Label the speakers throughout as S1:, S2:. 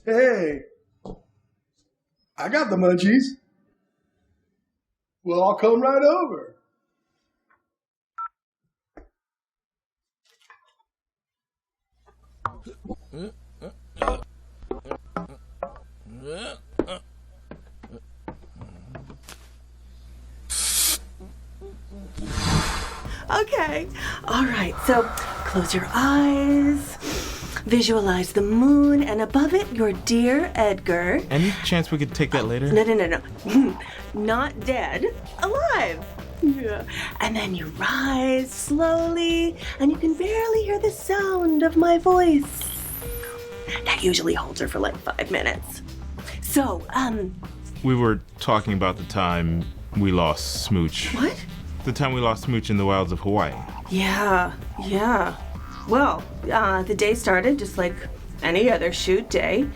S1: Hey, I got the munchies. Well, I'll come right over.
S2: Okay, all right, so close your eyes. Visualize the moon, and above it, your dear Edgar.
S3: Any chance we could take that later?
S2: No. Not dead, alive. Yeah. And then you rise slowly, and you can barely hear the sound of my voice. That usually holds her for like 5 minutes. So,
S3: We were talking about the time we lost Smooch.
S2: What?
S3: The time we lost Smooch in the wilds of Hawaii.
S2: Yeah. Well, the day started just like any other shoot day.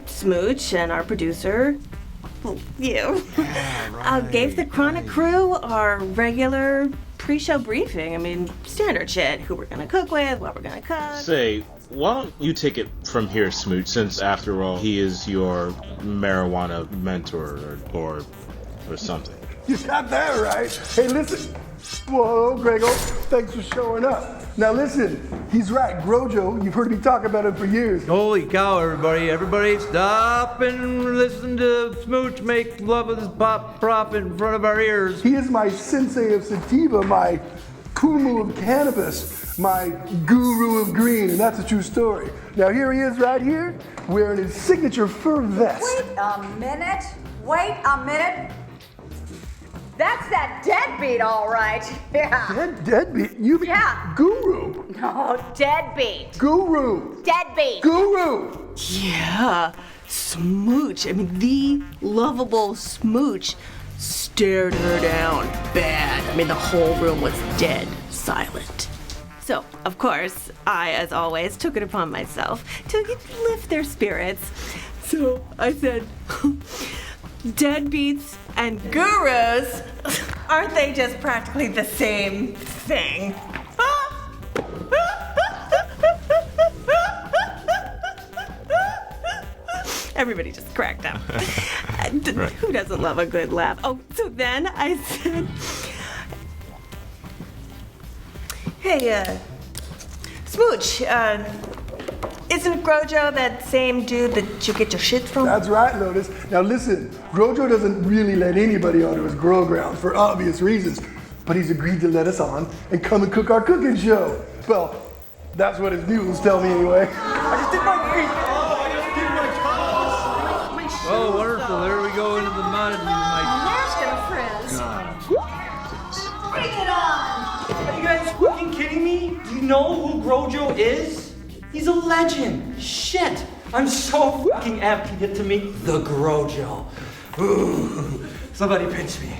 S2: Smooch and our producer, you, gave the Chronic crew our regular pre-show briefing. I mean, standard shit. Who we're gonna cook with, what we're gonna cook.
S4: Say, why don't you take it from here, Smooch, since after all, he is your marijuana mentor or something.
S1: You got that right. Hey, listen. Whoa, Grego, thanks for showing up. Now listen, he's right. Groucho, you've heard me talk about him for years.
S5: Holy cow, everybody. Everybody stop and listen to Smooch make love with his pop prop in front of our ears.
S1: He is my sensei of sativa, my kumu of cannabis, my guru of green, and that's a true story. Now here he is right here, wearing his signature fur vest.
S6: Wait a minute. That's that deadbeat, all right. Yeah.
S1: Deadbeat? You mean guru?
S6: No, deadbeat.
S1: Guru.
S6: Deadbeat.
S1: Guru.
S2: Yeah, Smooch. I mean, the lovable Smooch stared her down bad. I mean, the whole room was dead silent. So, of course, I, as always, took it upon myself to lift their spirits. So I said, deadbeats and gurus, aren't they just practically the same thing? Everybody just cracked up.
S3: Right.
S2: Who doesn't love a good laugh? Oh, so then I said, hey, Smooch, isn't Groucho that same dude that you get your shit from?
S1: That's right, Lotus. Now listen, Groucho doesn't really let anybody onto his grow ground for obvious reasons, but he's agreed to let us on and come and cook our cooking show. Well, that's what his mules tell me anyway. I just did my feet.
S5: Oh, wonderful. There we go into the mud. And
S6: There's gonna frizz. Bring it on.
S7: Are you guys fucking kidding me? Do you know who Groucho is? He's a legend. Shit. I'm so fucking amped to get to meet the Groucho. Ooh. Somebody pinch me.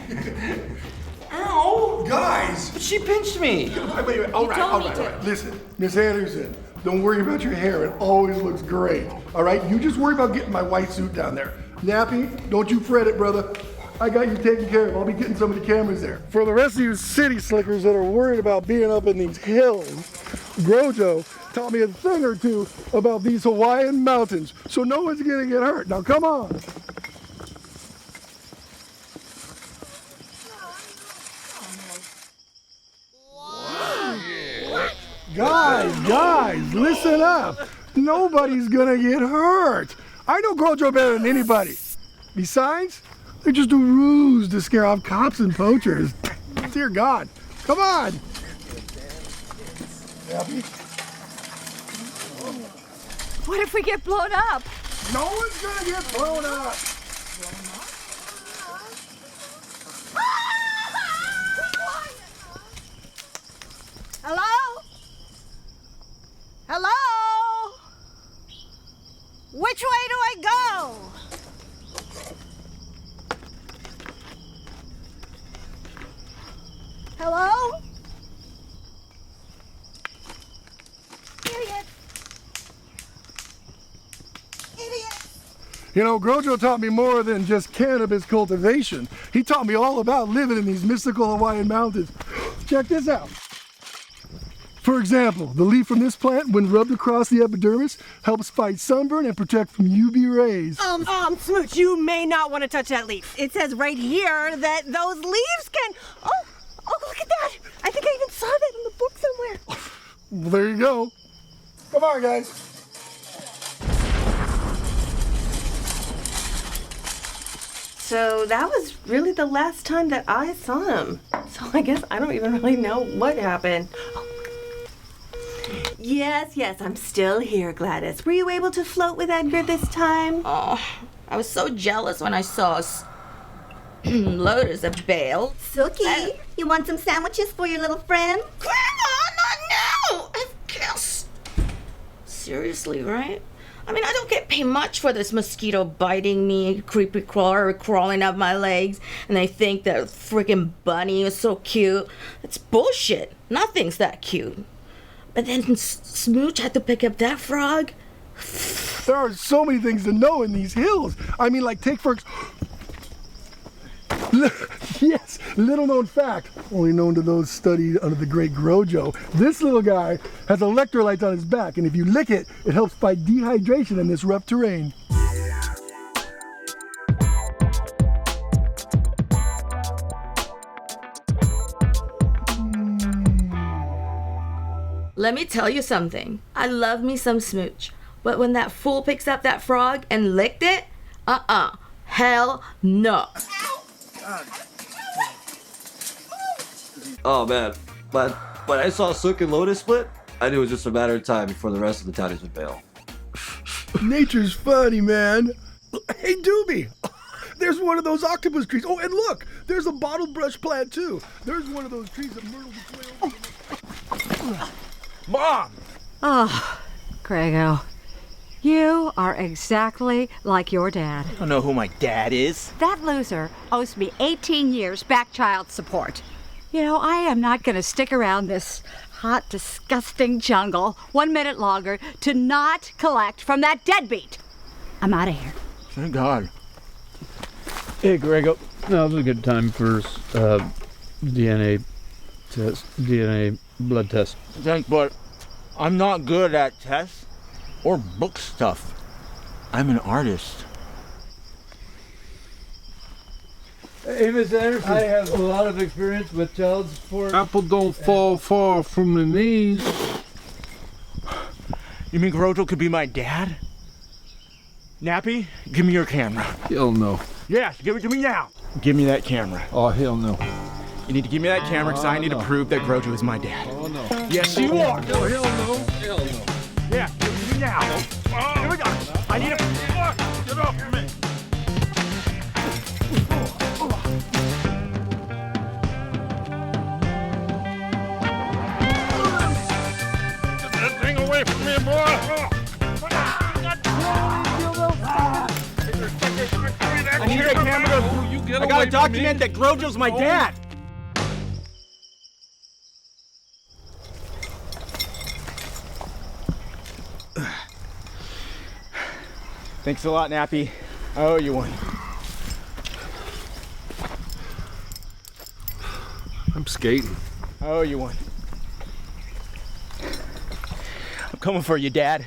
S7: Ow!
S1: Guys!
S7: But she pinched me.
S1: Wait. All right. Listen, Miss Anderson, don't worry about your hair. It always looks great. All right? You just worry about getting my white suit down there. Nappy, don't you fret it, brother. I got you taken care of. I'll be getting some of the cameras there. For the rest of you city slickers that are worried about being up in these hills, Groucho taught me a thing or two about these Hawaiian mountains, so no one's gonna get hurt. Now come on. Guys, listen up. Nobody's gonna get hurt. I know Groucho better than anybody. Besides, they're just a ruse to scare off cops and poachers. Dear God, come on. Happy?
S6: What if we get blown up?
S1: No one's gonna get blown up.
S6: Hello? Hello? Which way do I go? Hello? Idiot. Idiot.
S1: You know, Groucho taught me more than just cannabis cultivation. He taught me all about living in these mystical Hawaiian mountains. Check this out. For example, the leaf from this plant, when rubbed across the epidermis, helps fight sunburn and protect from UV rays.
S2: Smooch, you may not want to touch that leaf. It says right here that those leaves can... Oh, look at that. I think I even saw that in the book somewhere.
S1: Well, there you go. Come on, guys.
S2: So that was really the last time that I saw him. So I guess I don't even really know what happened. Oh. Yes, I'm still here, Gladys. Were you able to float with Edgar this time?
S8: Oh, I was so jealous when I saw loaders of bail.
S9: Sookie, you want some sandwiches for your little friend?
S8: Grandma, not now! Of course. Seriously, right? I mean, I don't get paid much for this mosquito biting me, creepy crawler crawling up my legs, and they think that freaking bunny is so cute. It's bullshit. Nothing's that cute. But then Smooch had to pick up that frog.
S1: There are so many things to know in these hills. I mean, like, take for... Yes, little known fact, only known to those studied under the great Groucho. This little guy has electrolytes on his back, and if you lick it, it helps fight dehydration in this rough terrain.
S8: Let me tell you something. I love me some Smooch. But when that fool picks up that frog and licked it, hell no.
S5: Oh man, but when I saw Sook and Lotus split, I knew it was just a matter of time before the rest of the townies would bail.
S1: Nature's funny, man. Hey, Doobie, there's one of those octopus trees. Oh, and look, there's a bottle brush plant too. There's one of those trees that myrtles its way over.
S5: Mom!
S10: Oh, Grego, you are exactly like your dad.
S7: I don't know who my dad is.
S10: That loser owes me 18 years back child support. You know, I am not going to stick around this hot, disgusting jungle 1 minute longer to not collect from that deadbeat. I'm out of here.
S5: Thank God.
S11: Hey, Grego. That was a good time for DNA blood test.
S7: Thanks, but I'm not good at tests or book stuff. I'm an artist.
S11: Hey, Miss Anderson. I have a lot of experience with child support.
S12: Apple don't fall far from the knees.
S7: You mean Groucho could be my dad? Nappy, give me your camera.
S12: Hell no.
S7: Yes, give it to me now. Give me that camera.
S12: Oh, hell no.
S7: You need to give me that camera because I need to prove that Groucho is my dad.
S12: Oh, no.
S7: Yes, you are.
S12: No, hell no. Hell no.
S7: Yeah, give it to me now. Here we go. I need a... Get off me.
S12: Get that thing away from me, boy.
S7: I need that camera. I gotta document that Groucho's my dad. Thanks a lot, Nappy. I owe you one.
S12: I'm skating.
S7: I owe you one. I'm coming for you, Dad.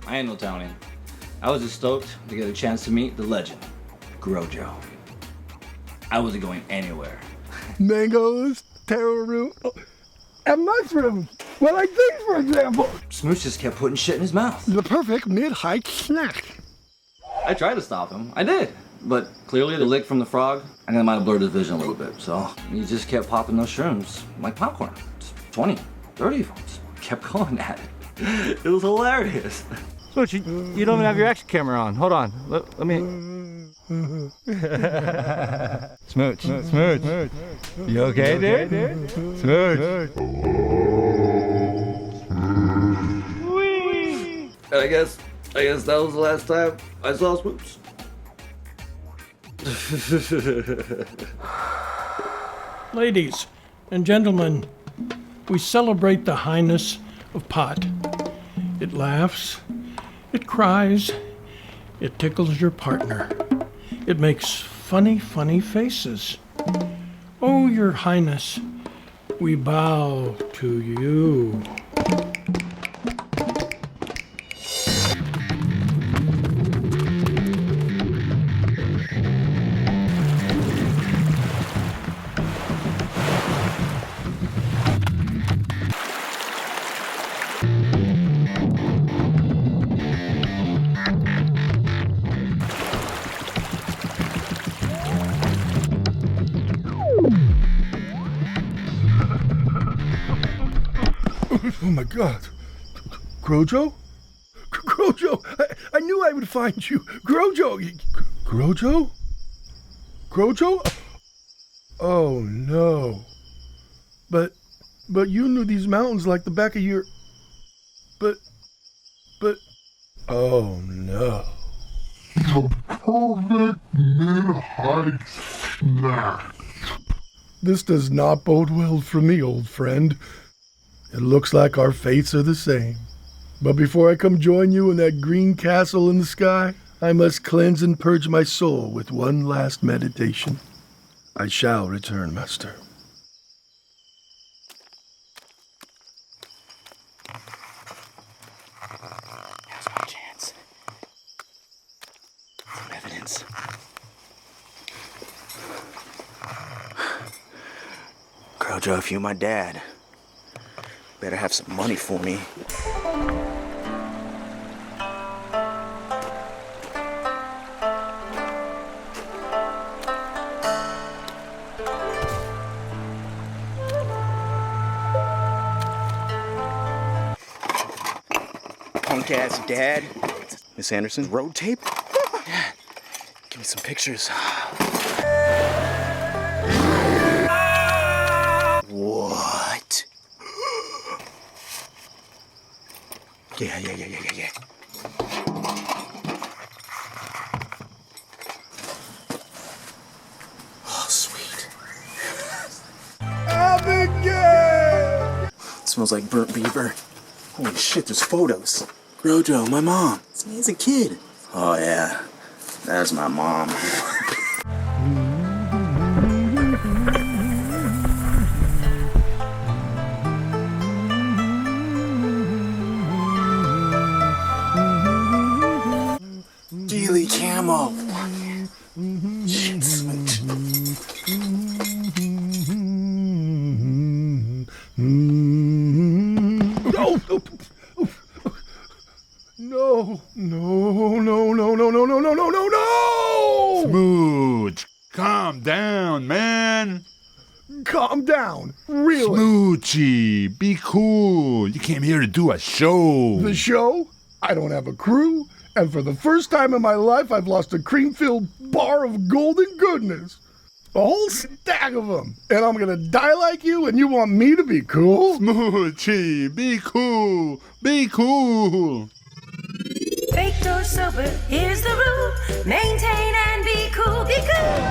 S5: I ain't no townie. I was just stoked to get a chance to meet the legend, Groucho. I wasn't going anywhere.
S1: Mangoes, taro root, and mushrooms. Well, like these, for example.
S5: Smooch just kept putting shit in his mouth.
S1: The perfect mid-hike snack.
S5: I tried to stop him. I did. But clearly the lick from the frog, I think I might have blurred his vision a little bit. So he just kept popping those shrooms like popcorn. 20, 30 of them. Just kept going at it. It was hilarious. Smooch, you don't even have your action camera on. Hold on. Let me. Smooch. You okay, dude? Smooch. I guess that was the last time I saw Smooch.
S13: Ladies and gentlemen, we celebrate the highness of pot. It laughs, it cries, it tickles your partner. It makes funny faces. Oh, your highness, we bow to you.
S1: Oh my God. Groucho? Groucho! I knew I would find you. Groucho! Groucho? Groucho? Oh no. But you knew these mountains like the back of your... But... Oh no.
S12: The perfect mid-height snack.
S1: This does not bode well for me, old friend. It looks like our fates are the same. But before I come join you in that green castle in the sky, I must cleanse and purge my soul with one last meditation. I shall return, master.
S14: Now's my chance. Some evidence. Groucho, if you're my dad, better have some money for me. Punk ass dad. Miss Anderson, road tape? Yeah. Give me some pictures. What? Yeah. Oh, sweet.
S1: Abigail!
S14: It smells like burnt beaver. Holy shit, there's photos. Groucho, my mom. It's me as a kid. Oh, yeah. That's my mom. Daily camo. Shit, Smooch.
S1: No!
S15: Smooch, calm down, man.
S1: Calm down, really?
S15: Smoochy, be cool. You came here to do a show.
S1: The show? I don't have a crew, and for the first time in my life, I've lost a cream-filled bar of golden goodness. A whole stack of them. And I'm gonna die like you, and you want me to be cool?
S15: Smoochy, be cool. Be cool.
S16: Baked or sober, here's the rule. Maintain and be cool, be cool.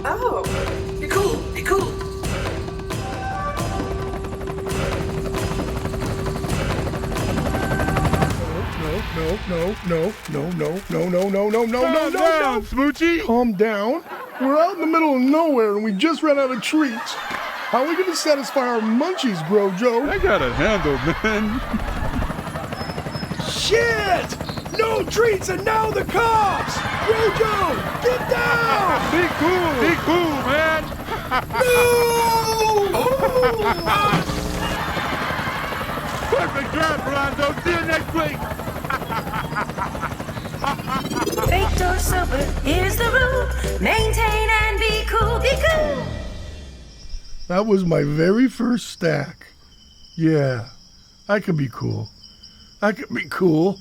S16: Oh, be cool, be cool.
S1: No,
S15: Smoochy.
S1: Calm down. We're out in the middle of nowhere and we just ran out of treats. How are we going to satisfy our munchies, Groucho?
S15: I got it handled, man.
S1: Shit! No treats and now the cops! Groucho, get down!
S15: Be cool, man.
S1: No!
S15: Perfect job, Rolando. See you next week.
S16: Baked or sober, here's the rule. Maintain and be cool, be cool.
S1: That was my very first stack. Yeah, I could be cool. I could be cool.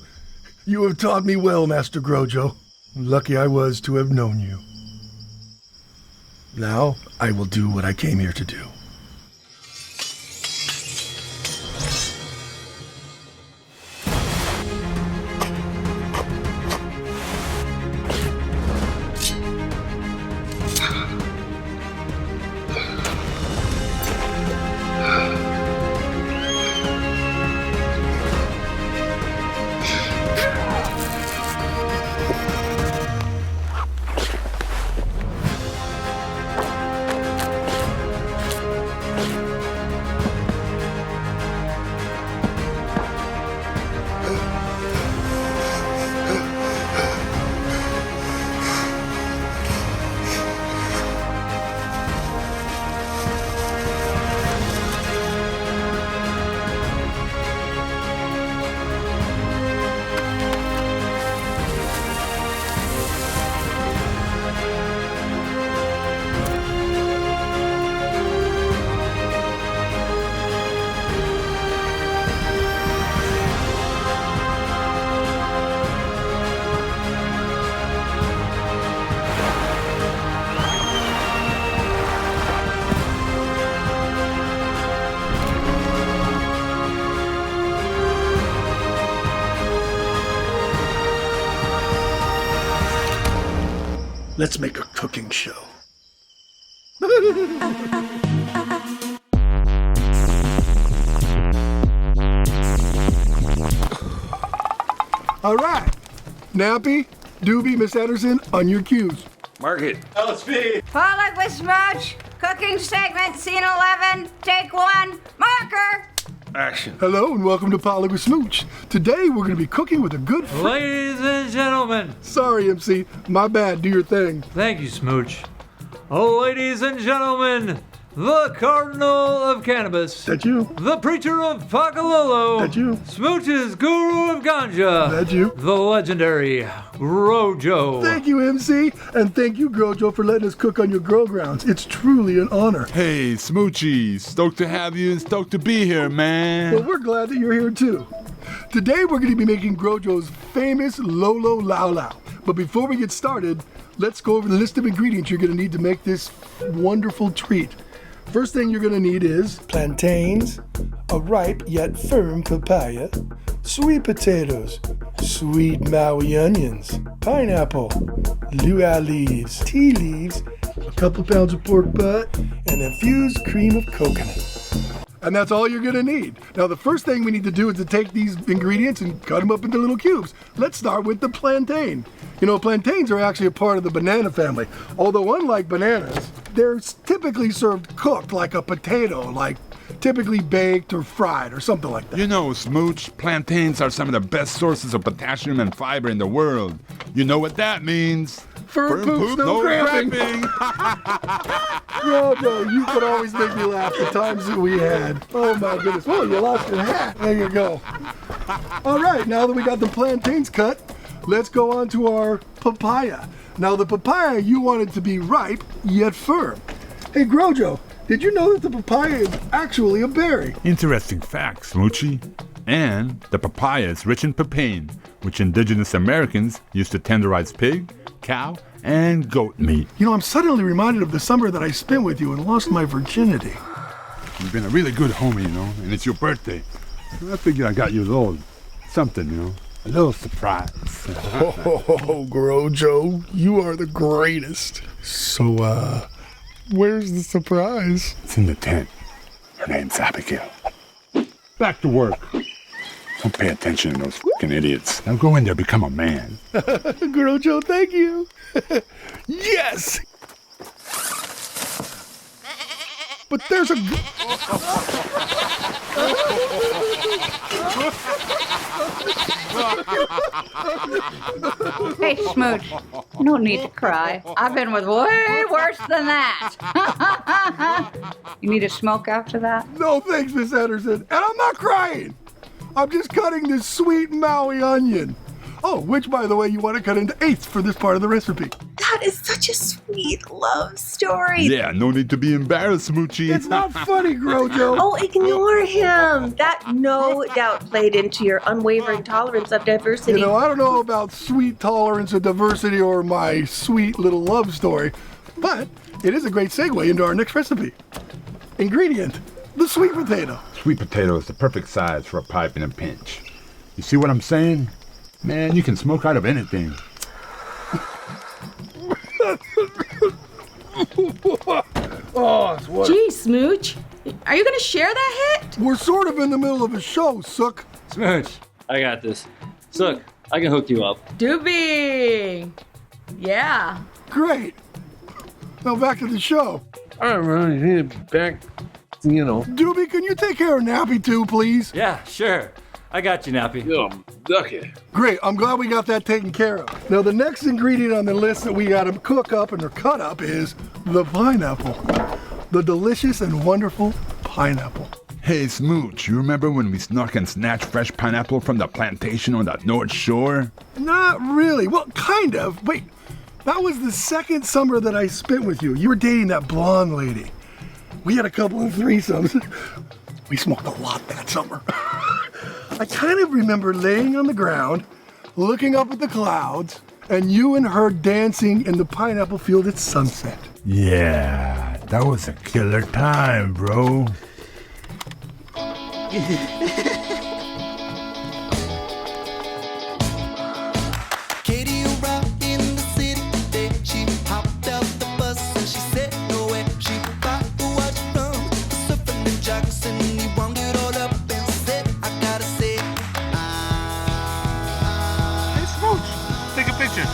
S1: You have taught me well, Master Groucho. Lucky I was to have known you. Now, I will do what I came here to do. Let's make a cooking show. All right. Nappy, Doobie, Miss Anderson, on your cues.
S17: Mark it.
S7: LSP.
S10: Pollock with Smooch. Cooking segment, scene 11. Take 1. Marker.
S17: Action.
S1: Hello and welcome to Pollock with Smooch. Today we're going to be cooking with a good friend.
S18: Ladies and gentlemen.
S1: Sorry, MC. My bad. Do your thing.
S18: Thank you, Smooch. Oh, ladies and gentlemen, the Cardinal of Cannabis.
S1: That's you.
S18: The Preacher of Lolo.
S1: That's you.
S18: Smooch's Guru of Ganja.
S1: That's you.
S18: The legendary Groucho.
S1: Thank you, MC. And thank you, Groucho, for letting us cook on your grow grounds. It's truly an honor.
S15: Hey, Smoochy. Stoked to have you and stoked to be here, man.
S1: Well, we're glad that you're here, too. Today, we're going to be making Groucho's famous Lolo Lao Lao. But before we get started, let's go over the list of ingredients you're going to need to make this wonderful treat. First thing you're going to need is plantains, a ripe yet firm papaya, sweet potatoes, sweet Maui onions, pineapple, luau leaves, tea leaves, a couple pounds of pork butt, and infused cream of coconut. And that's all you're gonna need. Now the first thing we need to do is to take these ingredients and cut them up into little cubes. Let's start with the plantain. You know, plantains are actually a part of the banana family. Although unlike bananas, they're typically served cooked like a potato, like typically baked or fried or something like that.
S15: You know, Smooch, plantains are some of the best sources of potassium and fiber in the world. You know what that means?
S1: Firm poop, no cramping. Groucho, you could always make me laugh the times that we had. Oh my goodness. Oh, you lost your hat. There you go. All right, now that we got the plantains cut, let's go on to our papaya. Now the papaya, you want it to be ripe yet firm. Hey Groucho, did you know that the papaya is actually a berry?
S15: Interesting fact, Smoochy. And the papaya is rich in papain, which indigenous Americans used to tenderize pig, cow, and goat meat.
S1: You know, I'm suddenly reminded of the summer that I spent with you and lost my virginity.
S15: You've been a really good homie, you know, and it's your birthday. I figured I got you a little something, you know, a little surprise.
S1: Oh, Groucho, you are the greatest. So, where's the surprise?
S15: It's in the tent. Her name's Abigail. Back to work. Don't pay attention to those fucking idiots. Now go in there, become a man.
S1: Groucho, thank you. Yes! But there's a...
S10: Hey, Smooch, you don't need to cry. I've been with way worse than that. You need a smoke after that?
S1: No, thanks, Miss Anderson. And I'm not crying. I'm just cutting this sweet Maui onion. Oh, which, by the way, you want to cut into eighths for this part of the recipe.
S17: That is such a sweet love story.
S15: Yeah, no need to be embarrassed, Smoochie.
S1: It's not funny, Groucho.
S2: Oh, ignore him. That no doubt played into your unwavering tolerance of diversity.
S1: You know, I don't know about sweet tolerance of diversity or my sweet little love story, but it is a great segue into our next recipe. Ingredient, the sweet potato.
S15: Sweet potato is the perfect size for a pipe in a pinch. You see what I'm saying? Man, you can smoke out of anything.
S1: Oh, it's what?
S8: Gee, Smooch, are you gonna share that hit?
S1: We're sort of in the middle of a show, Sook.
S5: Smooch, I got this. Sook, I can hook you up.
S8: Doobie! Yeah.
S1: Great. Now back to the show.
S11: All right, Ron, back,
S1: Doobie, can you take care of Nappy too, please?
S5: Yeah, sure. I got you, Nappy.
S11: ducky.
S1: Great, I'm glad we got that taken care of. Now the next ingredient on the list that we gotta cook up and or cut up is the pineapple. The delicious and wonderful pineapple.
S15: Hey, Smooch, you remember when we snuck and snatched fresh pineapple from the plantation on the North Shore?
S1: Not really. Well, kind of. Wait, that was the second summer that I spent with you. You were dating that blonde lady. We had a couple of threesomes. We smoked a lot that summer. I kind of remember laying on the ground, looking up at the clouds, and you and her dancing in the pineapple field at sunset.
S15: Yeah, that was a killer time, bro.
S19: Katie arrived in the city today. She hopped out the bus and she said nowhere. She thought who was from surfing in Jackson. He wound it all up and said, I gotta say,
S12: Hey, Smooch, take a picture.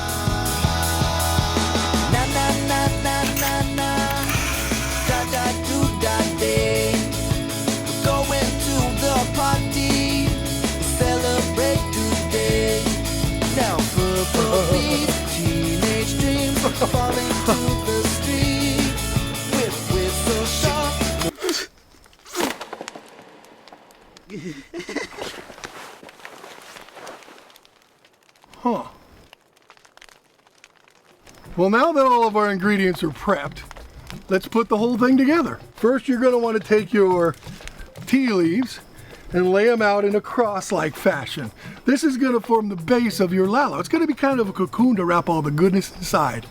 S19: na na na na na na, da da do da day. We're going to the party, celebrate today. Now purple beats, teenage dreams, falling to the street with whistle sharp.
S1: Huh. Well, now that all of our ingredients are prepped, let's put the whole thing together. First, you're going to want to take your tea leaves and lay them out in a cross-like fashion. This is going to form the base of your lalo. It's going to be kind of a cocoon to wrap all the goodness inside.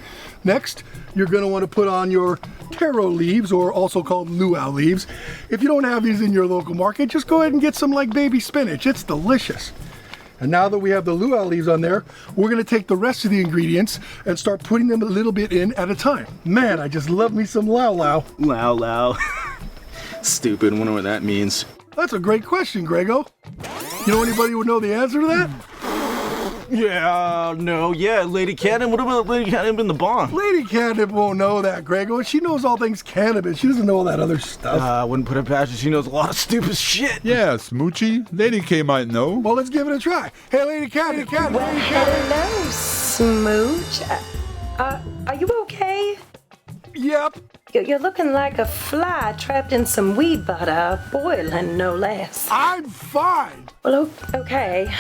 S1: Next, you're going to want to put on your taro leaves, or also called luau leaves. If you don't have these in your local market, just go ahead and get some like baby spinach. It's delicious. And now that we have the luau leaves on there, we're gonna take the rest of the ingredients and start putting them a little bit in at a time. Man, I just love me some lao lao.
S14: Lao lao. Stupid, wonder what that means.
S1: That's a great question, Grego. You know anybody who would know the answer to that?
S14: Yeah, no, yeah, Lady Cannon. What about Lady Cannon in the barn?
S1: Lady Cannon won't know that, Grego. She knows all things cannabis. She doesn't know all that other stuff.
S14: I wouldn't put it past her. She knows a lot of stupid shit.
S15: Yeah, Smoochie, Lady K might know.
S1: Well, let's give it a try. Hey, Lady Cannon, Lady Cannon.
S16: Hello, Smooch. Are you okay?
S1: Yep.
S16: You're looking like a fly trapped in some weed butter, boiling no less.
S1: I'm fine.
S16: Well, okay.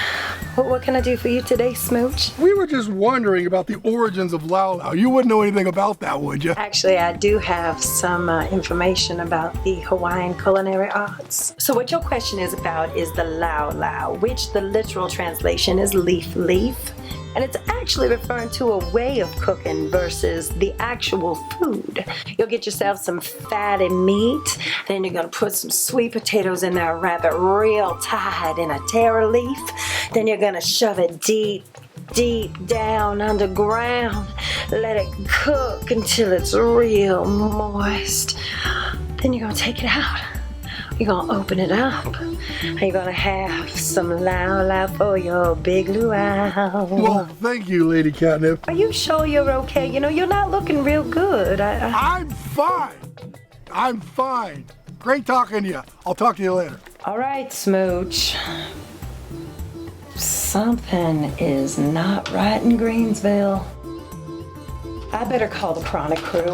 S16: What can I do for you today, Smooch?
S1: We were just wondering about the origins of lao lao. You wouldn't know anything about that, would you?
S16: Actually, I do have some information about the Hawaiian culinary arts. So what your question is about is the lao lao, which the literal translation is leaf leaf. And it's actually referring to a way of cooking versus the actual food. You'll get yourself some fatty meat, then you're gonna put some sweet potatoes in there, wrap it real tight in a taro leaf, then you're gonna shove it deep down underground, let it cook until it's real moist. Then you're gonna take it out. You're gonna open it up, and you're gonna have some lao lao for your big luau.
S1: Well, thank you, Lady Catnip.
S16: Are you sure you're okay? You know, you're not looking real good.
S1: I'm fine. I'm fine. Great talking to you. I'll talk to you later.
S16: All right, Smooch. Something is not right in Greensville. I better call the Chronic crew.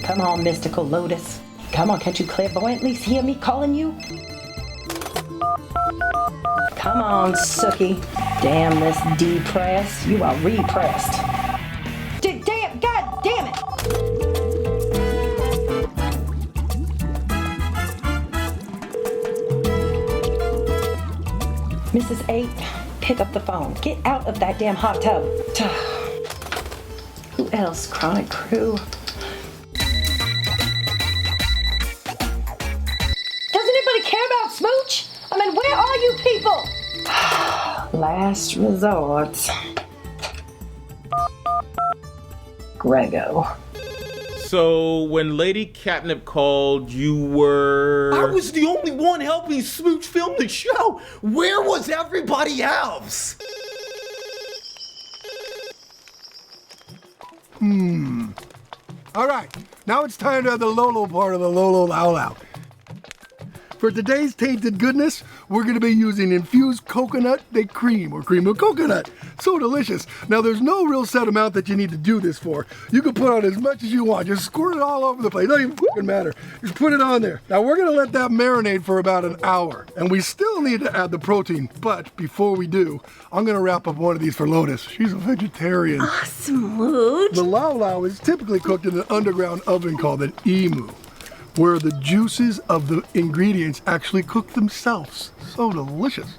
S16: Come on, Mystical Lotus. Come on, can't you clairvoyantly hear me calling you? Come on, Sookie. Damn this depressed. You are repressed. Mrs. 8, pick up the phone. Get out of that damn hot tub. Who else? Chronic crew. Does anybody care about Smooch? I mean, where are you people? Last resort. Grego.
S4: So when Lady Catnip called, you were...
S20: I was the only one helping Smooch film the show. Where was everybody else?
S1: All right, now it's time to have the Lolo part of the Lolo Lao Lao. For today's tainted goodness, we're gonna be using infused coconut cream or cream of coconut. So delicious. Now there's no real set amount that you need to do this for. You can put on as much as you want. Just squirt it all over the place. Doesn't even fucking matter. Just put it on there. Now we're gonna let that marinate for about an hour. And we still need to add the protein. But before we do, I'm gonna wrap up one of these for Lotus. She's a vegetarian.
S2: Smooch.
S1: The Lao Lao is typically cooked in an underground oven called an emu, where the juices of the ingredients actually cook themselves. So delicious.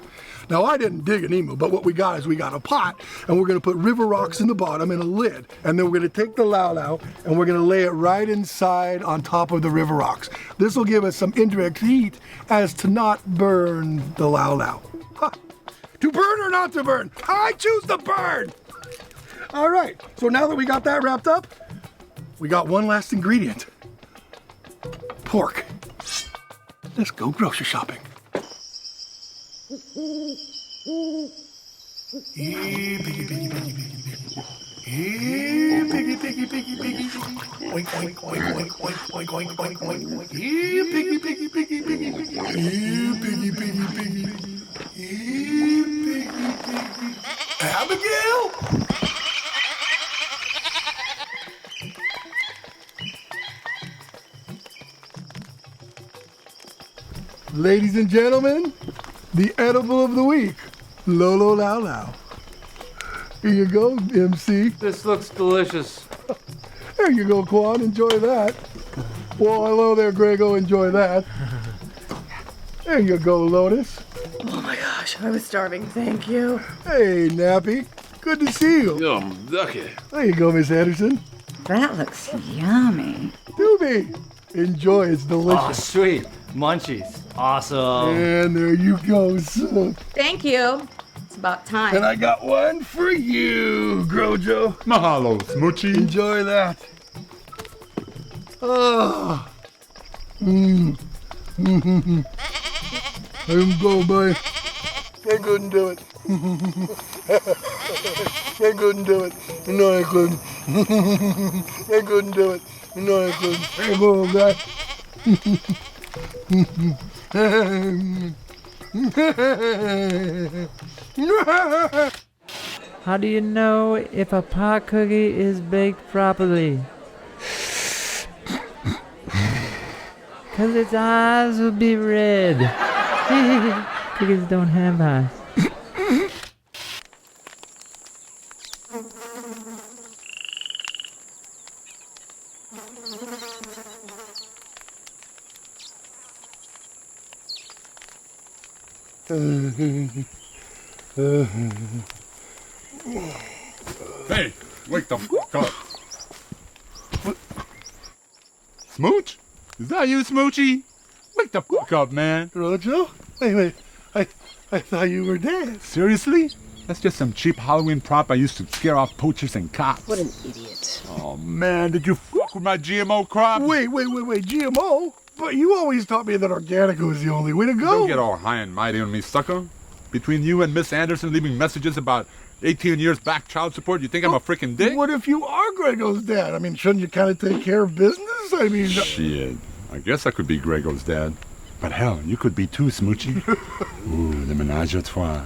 S1: Now I didn't dig an emu, but what we got is we got a pot and we're gonna put river rocks in the bottom and a lid. And then we're gonna take the Lao Lao and we're gonna lay it right inside on top of the river rocks. This will give us some indirect heat as to not burn the Lao Lao. Huh. To burn or not to burn? I choose to burn! All right, so now that we got that wrapped up, we got one last ingredient. Pork. Let's go grocery shopping. Piggy, piggy, piggy, piggy, piggy. Piggy, piggy, piggy, piggy. Oink, oink, oink, oink, oink, oink, oink, oink, oink. Piggy, piggy, piggy, piggy. Piggy, piggy, piggy. Piggy, piggy. Abigail? Ladies and gentlemen, the edible of the week, Lolo Lao Lao. Here you go, MC.
S18: This looks delicious.
S1: There you go, Quan. Enjoy that. Well, hello there, Grego. Enjoy that. There you go, Lotus.
S2: Oh my gosh, I was starving. Thank you.
S1: Hey, Nappy. Good to see you.
S12: I'm lucky.
S1: There you go, Miss Anderson.
S10: That looks yummy.
S1: Doobie. Enjoy. It's delicious.
S5: Oh, sweet. Munchies. Awesome.
S1: And there you go, son.
S8: Thank you. It's about time.
S1: And I got one for you, Groucho.
S15: Mahalo, Smoochy.
S1: Enjoy that. Oh. Let him go, boy. I couldn't do it. I couldn't do it. No, I couldn't. I couldn't do it. No, I couldn't. Hey, boy, guy.
S21: How do you know if a pot cookie is baked properly? Because its eyes will be red. Cookies don't have eyes.
S15: Hey, wake the fuck up. Smooch? Is that you, Smoochy? Wake the fuck up, man.
S1: Groucho? Wait. I thought you were dead.
S15: Seriously? That's just some cheap Halloween prop I used to scare off poachers and cops.
S17: What an idiot.
S15: Oh, man, did you fuck with my GMO crop?
S1: Wait, GMO? But you always taught me that organic was the only way to go.
S15: Don't get all high and mighty on me, sucker. Between you and Miss Anderson leaving messages about 18 years back child support, you think I'm a freaking dick?
S1: What if you are Grego's dad? I mean, shouldn't you kind of take care of business? I mean...
S15: Shit. I guess I could be Grego's dad. But hell, you could be too, Smoochy. Ooh, the menage a trois.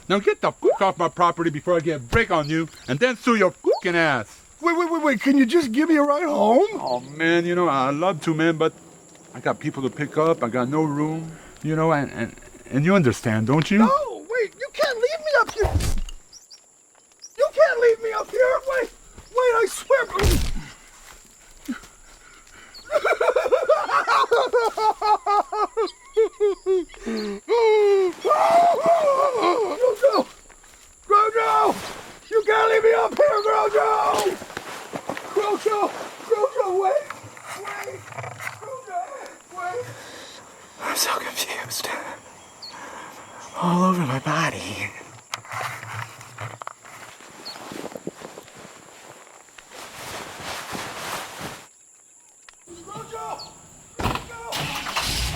S15: Now get the fuck off my property before I get a break on you, and then sue your fucking ass.
S1: Wait. Can you just give me a ride home?
S15: Oh, man, you know, I'd love to, man, but I got people to pick up. I got no room, you know, and you understand, don't you?
S1: No, wait, you can't leave me up here. You can't leave me up here. Wait, I swear.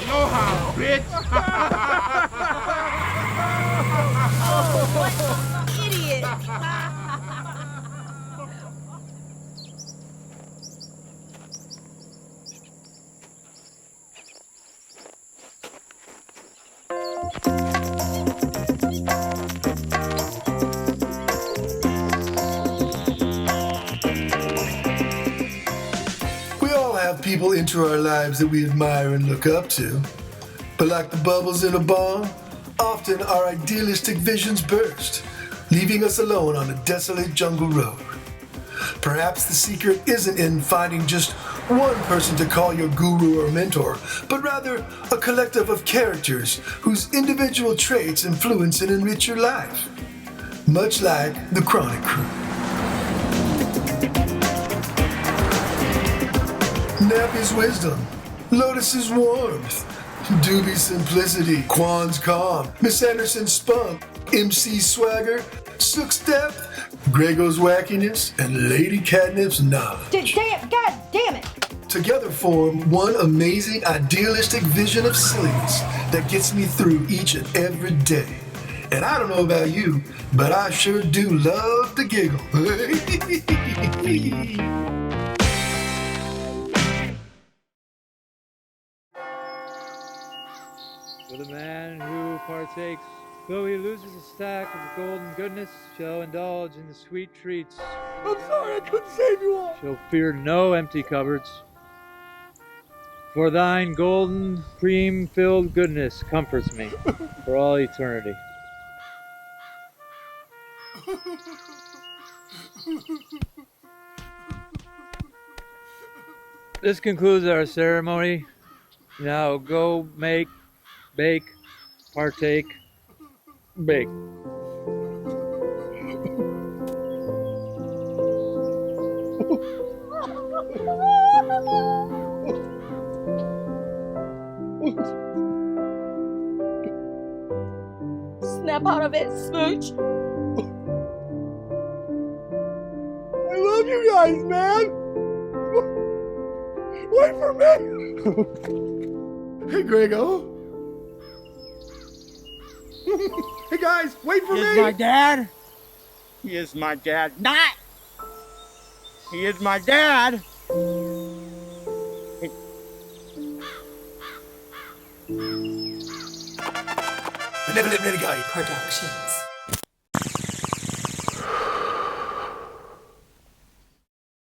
S15: Aloha, bitch!
S6: Idiot!
S1: We all have people enter our lives that we admire and look up to. But like the bubbles in a bomb, often our idealistic visions burst, leaving us alone on a desolate jungle road. Perhaps the secret isn't in finding just one person to call your guru or mentor, but rather a collective of characters whose individual traits influence and enrich your life. Much like the Chronic Crew. Nappy's wisdom, Lotus's warmth, Doobie's simplicity, Quan's calm, Miss Anderson's spunk, MC's swagger, Sook's depth, Grego's wackiness, and Lady Catnip's knowledge.
S8: God damn it!
S1: Together form one amazing idealistic vision of silliness that gets me through each and every day. And I don't know about you, but I sure do love to giggle.
S21: For the man who partakes, though he loses a stack of the golden goodness, shall indulge in the sweet treats.
S1: I'm sorry I couldn't save you all.
S21: Shall fear no empty cupboards. For thine golden, cream-filled goodness comforts me for all eternity. This concludes our ceremony. Now go make, bake, partake, bake.
S8: Snap out of it, Smooch.
S1: I love you guys, man. Wait for me. Hey, Grego. Hey, guys, wait for me.
S12: He is my dad. He is my dad. Not. He is my dad.
S1: Never let me go.
S16: Production.